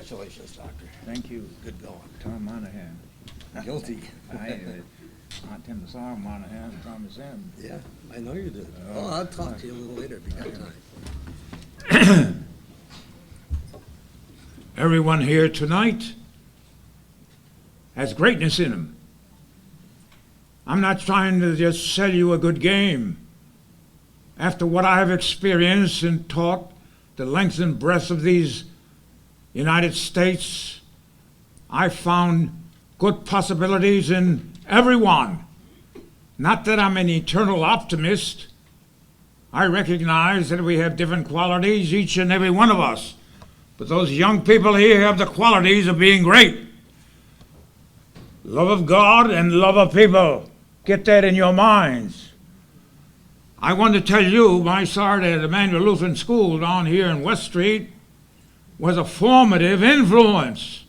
Congratulations, Doctor. Thank you. Good going. Tom Monahan. Guilty. Not Tim the Song Monahan, Thomas M. Yeah, I know you did. I'll talk to you a little later if you got time. Everyone here tonight has greatness in them. I'm not trying to just sell you a good game. After what I have experienced and taught the length and breadth of these United States, I found good possibilities in everyone. Not that I'm an eternal optimist. I recognize that we have different qualities, each and every one of us. But those young people here have the qualities of being great. Love of God and love of people. Get that in your minds. I want to tell you, my start at Immanuel Lutheran School down here in West Street was a formative influence.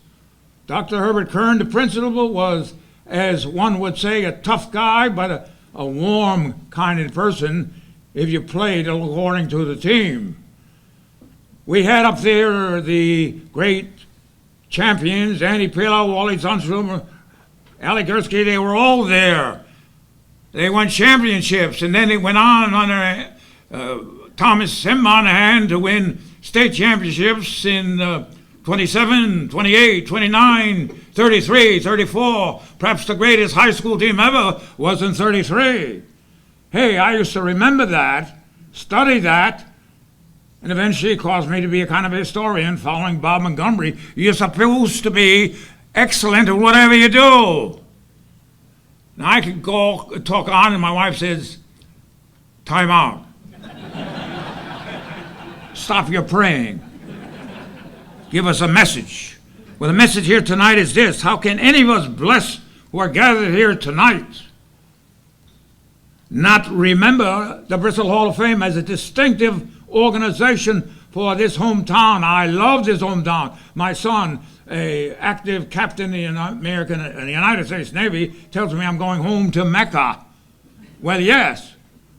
Dr. Herbert Kern, the principal, was, as one would say, a tough guy, but a warm kind of person if you played according to the team. We had up there the great champions, Andy Pilar, Wally Zunstrom, Ali Gursky, they were all there. They won championships, and then it went on under Thomas M. Monahan to win state championships in 27, 28, 29, 33, 34. Perhaps the greatest high school team ever was in 33. Hey, I used to remember that, study that, and eventually it caused me to be a kind of historian following Bob Montgomery. You're supposed to be excellent at whatever you do. Now I could go talk on, and my wife says, time out. Stop your praying. Give us a message. Well, the message here tonight is this. How can any of us blessed who are gathered here tonight not remember the Bristol Hall of Fame as a distinctive organization for this hometown? I love this hometown. My son, an active captain in the United States Navy, tells me I'm going home to Mecca. Well, yes,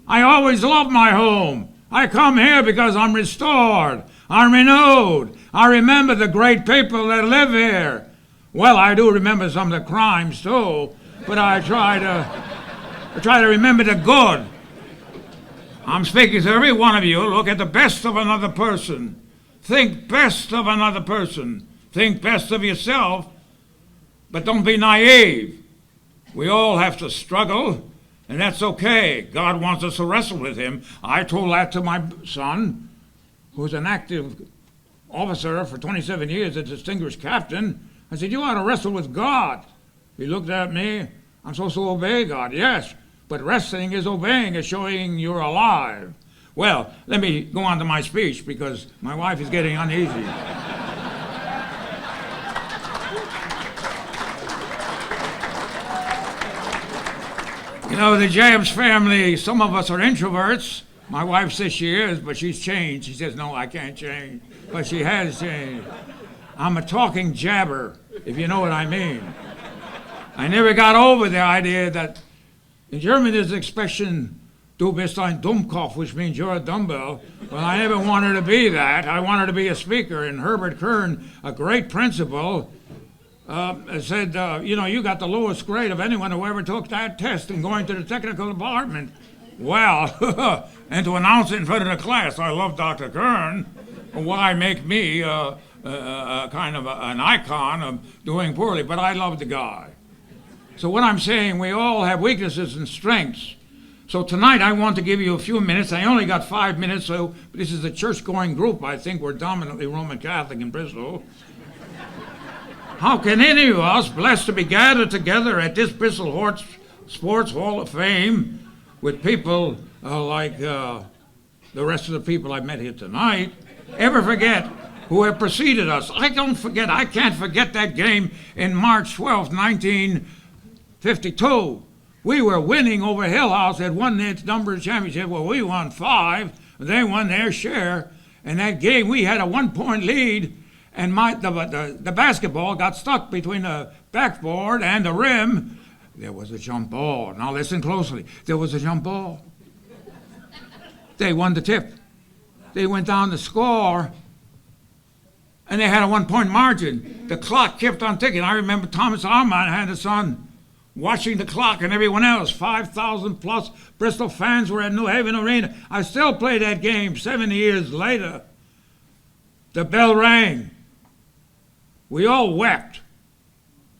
I always love my home. I come here because I'm restored, I'm renewed. I remember the great people that live here. Well, I do remember some of the crimes too, but I try to remember the good. I'm speaking to every one of you. Look at the best of another person. Think best of another person. Think best of yourself, but don't be naive. We all have to struggle, and that's okay. God wants us to wrestle with him. I told that to my son, who's an active officer for 27 years, a distinguished captain. I said, you ought to wrestle with God. He looked at me. I'm supposed to obey God. Yes, but wrestling is obeying, is showing you're alive. Well, let me go on to my speech because my wife is getting uneasy. You know, the Jabs family, some of us are introverts. My wife says she is, but she's changed. She says, no, I can't change. But she has changed. I'm a talking jabber, if you know what I mean. I never got over the idea that in German there's the expression, du bist ein Dummkopf, which means you're a dumbbell. Well, I never wanted to be that. I wanted to be a speaker. And Herbert Kern, a great principal, said, you got the lowest grade of anyone who ever took that test in going to the technical department. Well, and to announce it in front of the class, I love Dr. Kern. Why make me kind of an icon of doing poorly? But I love the guy. So what I'm saying, we all have weaknesses and strengths. So tonight I want to give you a few minutes. I only got 5 minutes, so this is a church-going group. I think we're dominantly Roman Catholic in Bristol. How can any of us, blessed to be gathered together at this Bristol Sports Hall of Fame with people like the rest of the people I met here tonight, ever forget who have preceded us? I can't forget that game in March 12, 1952. We were winning over Hill House, had won its number championship. Well, we won 5, they won their share. And that game, we had a 1-point lead, and the basketball got stuck between the backboard and the rim. There was a jump ball. Now listen closely. There was a jump ball. They won the tip. They went down to score. and they had a 1-point margin. The clock kept on ticking. I remember Thomas Armand had his son watching the clock, and everyone else, 5,000 plus Bristol fans were at New Haven Arena. I still play that game 7 years later. The bell rang. We all wept.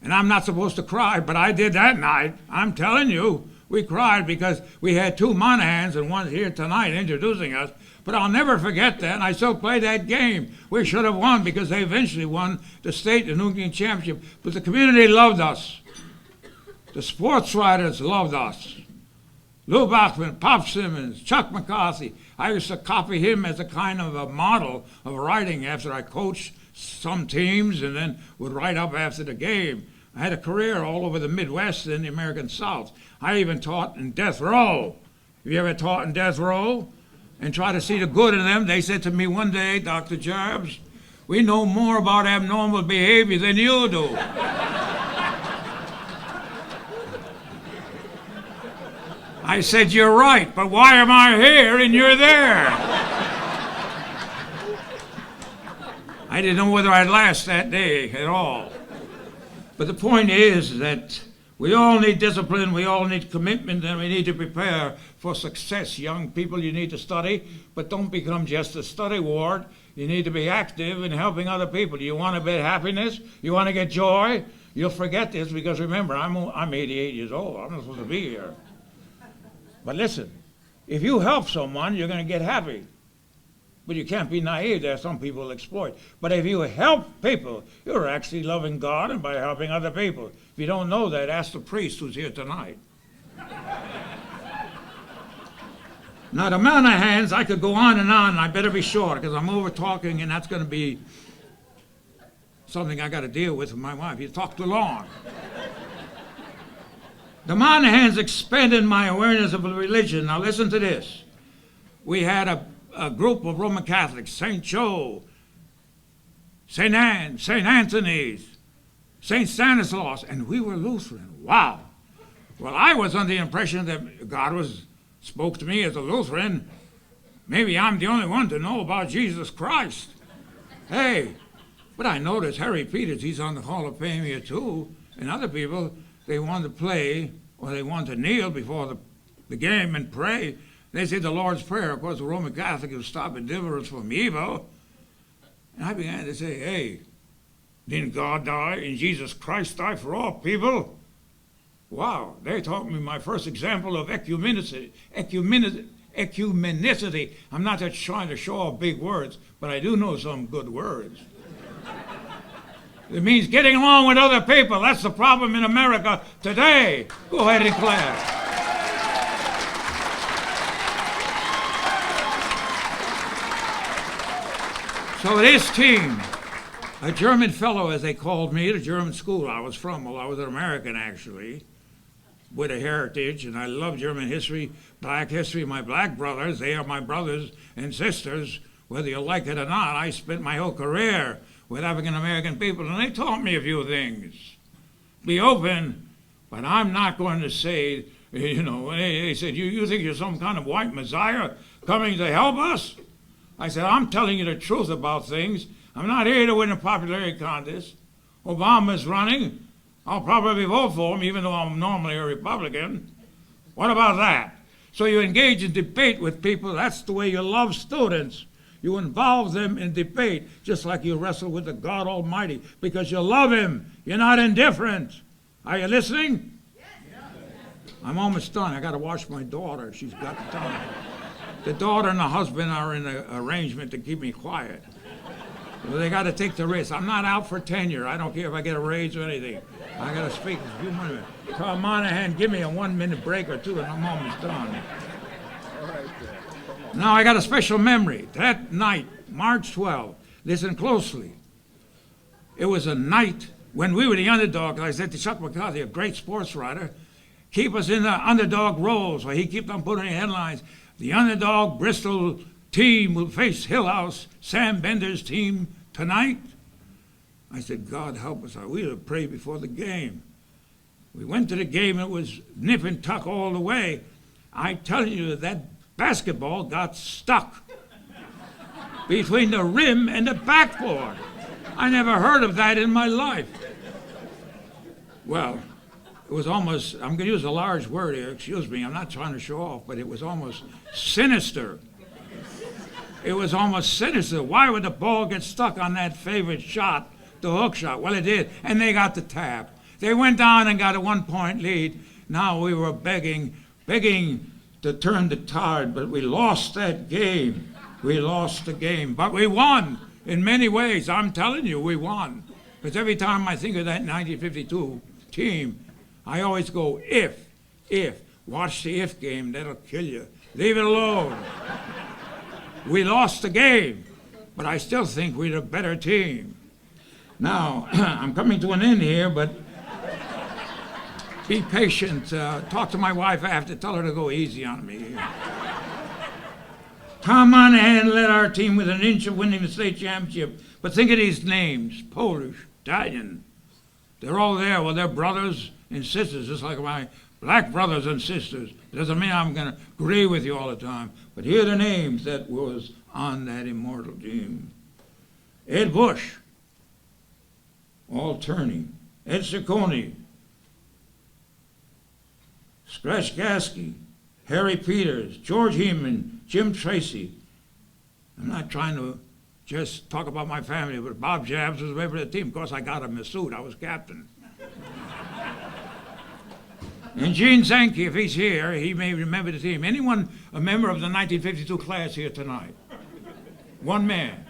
And I'm not supposed to cry, but I did that night. I'm telling you, we cried because we had two Monahans, and one's here tonight introducing us. But I'll never forget that, and I still play that game. We should have won because they eventually won the state and New England championship. But the community loved us. The sports writers loved us. Lou Bachman, Pop Simmons, Chuck McCarthy. I used to copy him as a kind of a model of writing after I coached some teams and then would write up after the game. I had a career all over the Midwest and the American South. I even taught in death row. Have you ever taught in death row? And try to see the good in them? They said to me one day, Dr. Jabs, we know more about abnormal behavior than you do. I said, you're right, but why am I here and you're there? I didn't know whether I'd last that day at all. But the point is that we all need discipline, we all need commitment, and we need to prepare for success. Young people, you need to study, but don't become just a study ward. You need to be active in helping other people. You want to get happiness? You want to get joy? You'll forget this because remember, I'm 88 years old. I'm not supposed to be here. But listen, if you help someone, you're going to get happy. But you can't be naive. There are some people who exploit. But if you help people, you're actually loving God and by helping other people. If you don't know that, ask the priest who's here tonight. Now, the Monahans, I could go on, and I better be short because I'm over talking, and that's going to be something I got to deal with my wife. You talk too long. The Monahans expanded my awareness of religion. Now, listen to this. We had a group of Roman Catholics, St. Joe, St. Anne, St. Anthony's, St. Stanislaus, and we were Lutheran. Wow. Well, I was under the impression that God spoke to me as a Lutheran. Maybe I'm the only one to know about Jesus Christ. Hey, but I noticed Harry Peters, he's on the Hall of Fame here too, and other people, they want to play or they want to kneel before the game and pray. They say the Lord's Prayer. Of course, the Roman Catholic is stop and deliver us from evil. And I began to say, hey, didn't God die and Jesus Christ die for all people? Wow, they taught me my first example of ecumenicity. I'm not just trying to show off big words, but I do know some good words. It means getting along with other people. That's the problem in America today. Go ahead and clap. So this team, a German fellow, as they called me, at a German school I was from. Well, I was an American, actually, with a heritage, and I love German history, black history. My black brothers, they are my brothers and sisters, whether you like it or not. I spent my whole career with African-American people, and they taught me a few things. Be open, but I'm not going to say, they said, you think you're some kind of white messiah coming to help us? I said, I'm telling you the truth about things. I'm not here to win a popularity contest. Obama's running. I'll probably vote for him, even though I'm normally a Republican. What about that? So you engage in debate with people. That's the way you love students. You involve them in debate, just like you wrestle with the God Almighty, because you love Him. You're not indifferent. Are you listening? Yes. I'm almost done. I got to watch my daughter. She's got time. The daughter and the husband are in an arrangement to keep me quiet. So they got to take the risk. I'm not out for tenure. I don't care if I get a raise or anything. I got to speak a few minutes. Carl Monahan, give me a 1-minute break or two, and I'm almost done. Now I got a special memory. That night, March 12th, listen closely. It was a night when we were the underdog. I said to Chuck McCarthy, a great sports writer, keep us in the underdog role. So he kept on putting headlines. The underdog Bristol team will face Hillhouse, Sam Bender's team tonight. I said, God help us. We would pray before the game. We went to the game. It was nip and tuck all the way. I tell you that basketball got stuck between the rim and the backboard. I never heard of that in my life. Well, it was almost, I'm going to use a large word here, excuse me, I'm not trying to show off, but it was almost sinister. It was almost sinister. Why would the ball get stuck on that favorite shot, the hook shot? Well, it did, and they got the tap. They went down and got a 1-point lead. Now we were begging to turn the tide, but we lost that game. We lost the game, but we won in many ways. I'm telling you, we won. Because every time I think of that 1952 team, I always go, if. Watch the if game, that'll kill you. Leave it alone. We lost the game, but I still think we're a better team. Now, I'm coming to an end here, but be patient. Talk to my wife after, tell her to go easy on me. Tom Monahan led our team with an inch of winning the state championship, but think of these names, Polish, Italian. They're all there. Well, they're brothers and sisters, just like my black brothers and sisters. It doesn't mean I'm going to agree with you all the time, but here are the names that was on that immortal team. Ed Bush, all turning. Ed Ciccone, Scratch Gasky, Harry Peters, George Heeman, Jim Tracy. I'm not trying to just talk about my family, but Bob Jabs was a member of the team. Of course, I got him a suit. I was captain. And Gene Sankey, if he's here, he may remember the team. Anyone a member of the 1952 class here tonight? One man.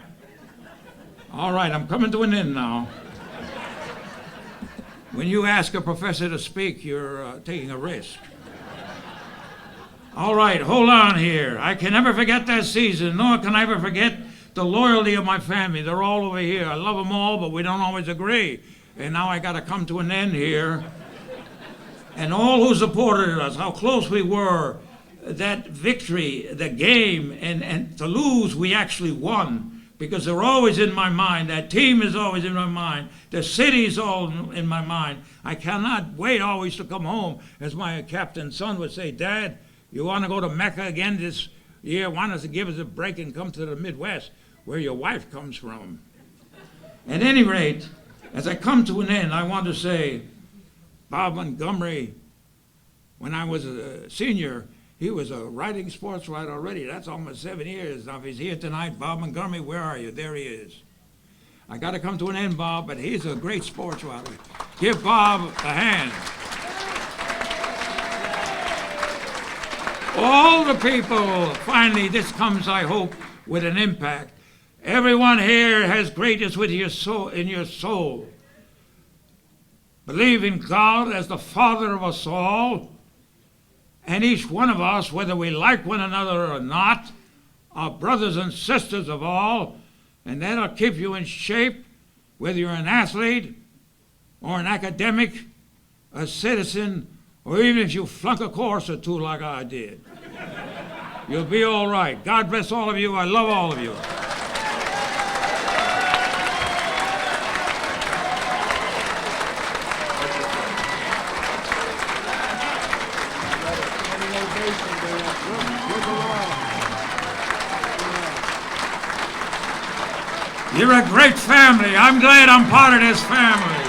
All right, I'm coming to an end now. When you ask a professor to speak, you're taking a risk. All right, hold on here. I can never forget that season, nor can I ever forget the loyalty of my family. They're all over here. I love them all, but we don't always agree. And now I got to come to an end here. And all who supported us, how close we were, that victory, the game, and to lose, we actually won. Because they're always in my mind. That team is always in my mind. The city's all in my mind. I cannot wait always to come home. As my captain's son would say, Dad, you want to go to Mecca again this year? Want us to give us a break and come to the Midwest, where your wife comes from. At any rate, as I come to an end, I want to say, Bob Montgomery, when I was a senior, he was a writing sports writer already. That's almost 7 years. Now, if he's here tonight, Bob Montgomery, where are you? There he is. I got to come to an end, Bob, but he's a great sports writer. Give Bob a hand. All the people, finally, this comes, I hope, with an impact. Everyone here has greatness with your soul, in your soul. Believe in God as the Father of us all, and each one of us, whether we like one another or not, are brothers and sisters of all, and that'll keep you in shape, whether you're an athlete or an academic, a citizen, or even if you flunk a course or two like I did. You'll be all right. God bless all of you. I love all of you. You're a great family. I'm glad I'm part of this family.